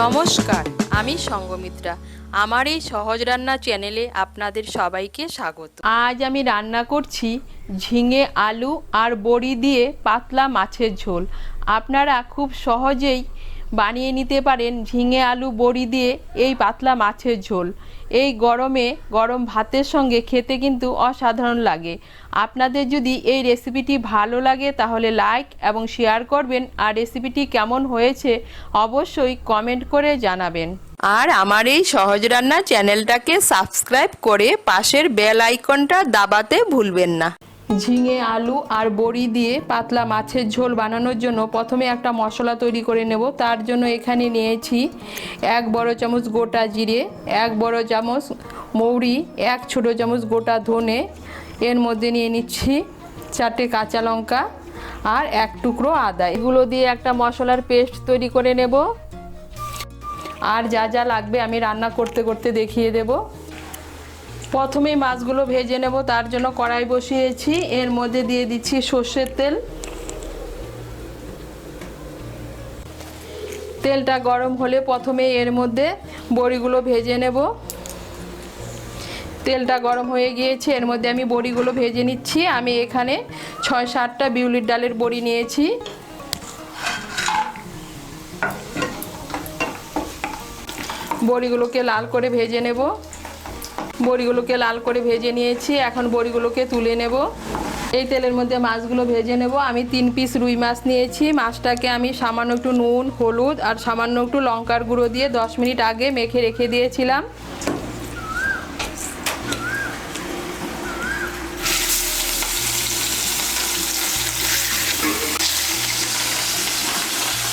নমস্কার, আমি সঙ্গমিত্রা। আমার এই সহজ রান্না চ্যানেলে আপনাদের সবাইকে স্বাগত। আজ আমি রান্না করছি ঝিঙে আলু আর বড়ি দিয়ে পাতলা মাছের ঝোল। আপনারা খুব সহজেই বানিয়ে নিতে পারেন ঝিঙে আলু বড়ি দিয়ে এই পাতলা মাছের ঝোল। এই গরমে গরম ভাতের সঙ্গে খেতে কিন্তু অসাধারণ লাগে। আপনাদের যদি এই রেসিপিটি ভালো লাগে তাহলে লাইক এবং শেয়ার করবেন, আর রেসিপিটি কেমন হয়েছে অবশ্যই কমেন্ট করে জানাবেন। আর আমার এই সহজ রান্না চ্যানেলটাকে সাবস্ক্রাইব করে পাশের বেল আইকনটা দাবাতে ভুলবেন না। ঝিঙে আলু আর বড়ি দিয়ে পাতলা মাছের ঝোল বানানোর জন্য প্রথমে একটা মশলা তৈরি করে নেব। তার জন্য এখানে নিয়েছি 1 বড় চামচ গোটা জিরে, 1 বড় চামচ মৌরি, 1 ছোট চামচ গোটা ধনে, এর মধ্যে নিয়ে নিচ্ছি 4টে কাঁচা লঙ্কা আর 1 টুকরো আদা। এগুলো দিয়ে একটা মশলার পেস্ট তৈরি করে নেব। আর যা যা লাগবে আমি রান্না করতে করতে দেখিয়ে দেব। প্রথমেই মাছগুলো ভেজে নেব, তার জন্য কড়াই বসিয়েছি। এর মধ্যে দিয়ে দিচ্ছি সর্ষের তেল। তেলটা গরম হলে প্রথমে এর মধ্যে বড়িগুলো ভেজে নেব। তেলটা গরম হয়ে গিয়েছে, এর মধ্যে আমি বড়িগুলো ভেজে নিচ্ছি। আমি এখানে 6-7টা বিউলির ডালের বড়ি নিয়েছি। বড়িগুলোকে লাল করে ভেজে নেব। বড়িগুলোকে লাল করে ভেজে নিয়েছি, এখন বড়িগুলোকে তুলে নেব। এই তেলের মধ্যে মাছগুলো ভেজে নেব। আমি 3 পিস রুই মাছ নিয়েছি। মাছটাকে আমি সামান্য একটু নুন, হলুদ আর সামান্য একটু লঙ্কার গুঁড়ো দিয়ে 10 মিনিট আগে মেখে রেখে দিয়েছিলাম।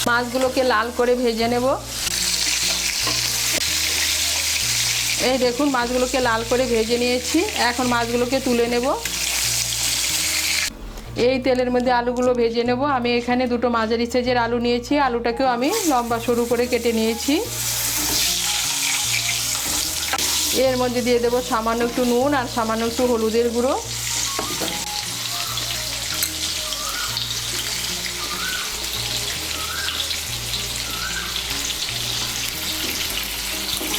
মাছগুলোকে লাল করে ভেজে নেব। এই দেখুন, মাছগুলোকে লাল করে ভেজে নিয়েছি। এখন মাছগুলোকে তুলে নেব। এই তেলের মধ্যে আলুগুলো ভেজে নেব। আমি এখানে 2টো মাঝারি সাইজের আলু নিয়েছি। আলুটাকেও আমি লম্বা সরু করে কেটে নিয়েছি। এর মধ্যে দিয়ে দেব সামান্য একটু নুন আর সামান্য একটু হলুদের গুঁড়ো।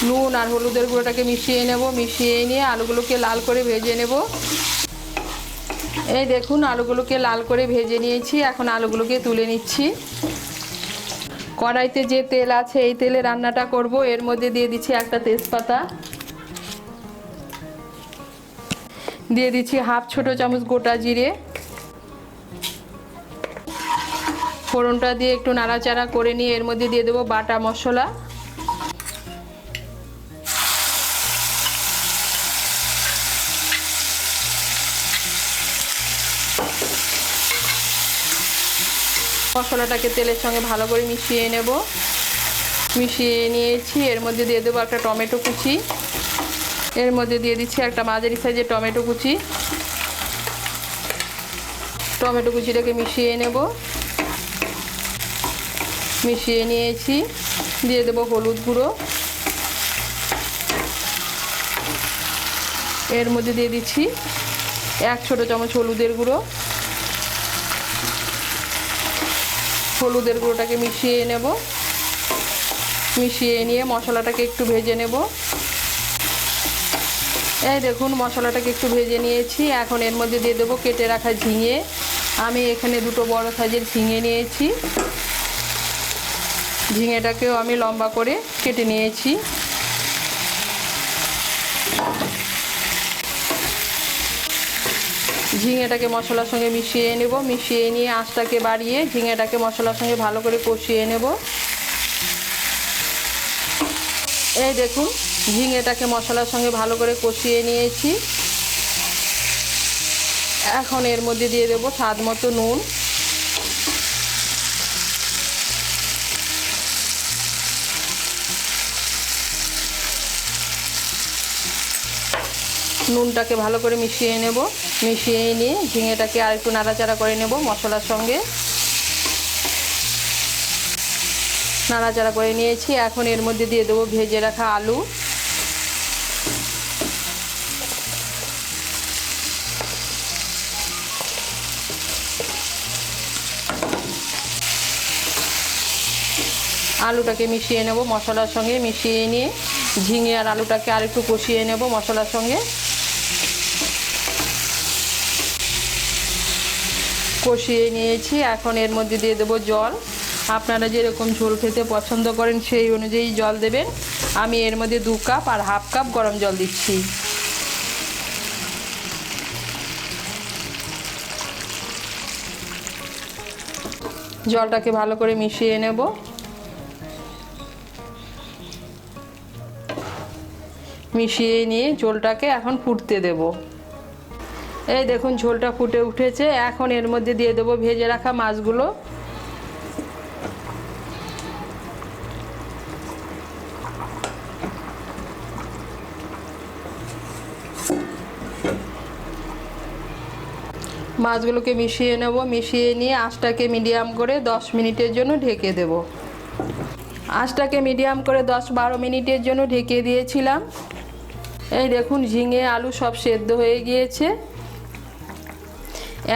নুন আর হলুদের গুঁড়োটাকে মিশিয়ে নেব। মিশিয়ে নিয়ে আলুগুলোকে লাল করে ভেজে নেব। এই দেখুন, আলুগুলোকে লাল করে ভেজে নিয়েছি। এখন আলুগুলোকে তুলে নিচ্ছি। কড়াইতে যে তেল আছে এই তেলে রান্নাটা করব। এর মধ্যে দিয়ে দিচ্ছি একটা তেজপাতা, দিয়ে দিচ্ছি 1/2 ছোট চামচ গোটা জিরে। ফোড়নটা দিয়ে একটু নাড়াচাড়া করে নিয়ে এর মধ্যে দিয়ে দেবো বাটা মশলা। মশলাটাকে তেলের সঙ্গে ভালো করে মিশিয়ে নেব। মিশিয়ে নিয়েছি। এর মধ্যে দিয়ে দেবো একটা টমেটো কুচি। এর মধ্যে দিয়ে দিচ্ছি একটা মাঝারি সাইজের টমেটো কুচি। টমেটো কুচিটাকে মিশিয়ে নেব। মিশিয়ে নিয়েছি। দিয়ে দেবো হলুদ গুঁড়ো। এর মধ্যে দিয়ে দিচ্ছি 1 ছোট চামচ হলুদের গুঁড়ো। হলুদের গুঁড়োটাকে মিশিয়ে নেব। মিশিয়ে নিয়ে মশলাটাকে একটু ভেজে নেব। এই দেখুন, মশলাটাকে একটু ভেজে নিয়েছি। এখন এর মধ্যে দিয়ে দেবো কেটে রাখা ঝিঙে। আমি এখানে 2টো বড় সাইজের ঝিঙে নিয়েছি। ঝিঙেটাকেও আমি লম্বা করে কেটে নিয়েছি। ঝিঙেটাকে মশলার সঙ্গে মিশিয়ে নেব। মিশিয়ে নিয়ে আঁচটাকে বাড়িয়ে ঝিঙেটাকে মশলার সঙ্গে ভালো করে কষিয়ে নেব। এই দেখুন, ঝিঙেটাকে মশলার সঙ্গে ভালো করে কষিয়ে নিয়েছি। এখন এর মধ্যে দিয়ে দেবো স্বাদ মতো নুন। নুনটাকে ভালো করে মিশিয়ে নেব। মিশিয়ে নিয়ে ঝিঙেটাকে আর একটু নাড়াচাড়া করে নেব মশলার সঙ্গে। নাড়াচাড়া করে নিয়েছি। এখন এর মধ্যে দিয়ে দেবো ভেজে রাখা আলু। আলুটাকে মিশিয়ে নেব, মশলার সঙ্গে মিশিয়ে নিয়ে ঝিঙে আর আলুটাকে আরেকটু কষিয়ে নেব মশলার সঙ্গে। কষিয়ে নিয়েছি, এখন এর মধ্যে দিয়ে দেবো জল। আপনারা যেরকম ঝোল খেতে পছন্দ করেন সেই অনুযায়ী জল দেবেন। আমি এর মধ্যে 2 কাপ আর হাফ কাপ গরম জল দিচ্ছি। জলটাকে ভালো করে মিশিয়ে নেব। মিশিয়ে নিয়ে ঝোলটাকে এখন ফুটতে দেব। এই দেখুন ঝোলটা ফুটে উঠেছে, এখন এর মধ্যে দিয়ে দেবো ভেজে রাখা মাছগুলো। মাছগুলোকে মিশিয়ে নেব, মিশিয়ে নিয়ে আঁচটাকে মিডিয়াম করে 10 মিনিটের জন্য ঢেকে দেব। আঁচটাকে মিডিয়াম করে 10-12 মিনিটের জন্য ঢেকে দিয়েছিলাম। এই দেখুন ঝিঙে আলু সব সেদ্ধ হয়ে গিয়েছে।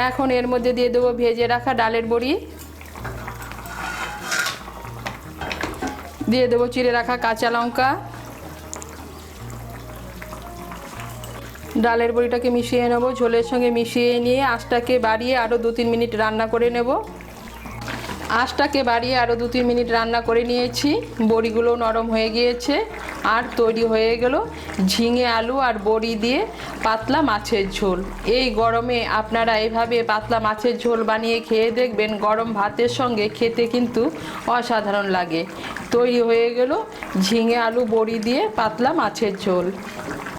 এখন এর মধ্যে দিয়ে দেবো ভেজে রাখা ডালের বড়ি, দিয়ে দেবো চিড়ে রাখা কাঁচা লঙ্কা। ডালের বড়িটাকে মিশিয়ে নেব, ঝোলের সঙ্গে মিশিয়ে নিয়ে আঁচটাকে বাড়িয়ে আরও 2-3 মিনিট রান্না করে নেব। আঁচটাকে বাড়িয়ে আরও 2-3 মিনিট রান্না করে নিয়েছি। বড়িগুলো নরম হয়ে গিয়েছে আর তৈরি হয়ে গেল ঝিঙে আলু আর বড়ি দিয়ে পাতলা মাছের ঝোল। এই গরমে আপনারা এভাবে পাতলা মাছের ঝোল বানিয়ে খেয়ে দেখবেন, গরম ভাতের সঙ্গে খেতে কিন্তু অসাধারণ লাগে। তৈরি হয়ে গেল ঝিঙে আলু বড়ি দিয়ে পাতলা মাছের ঝোল।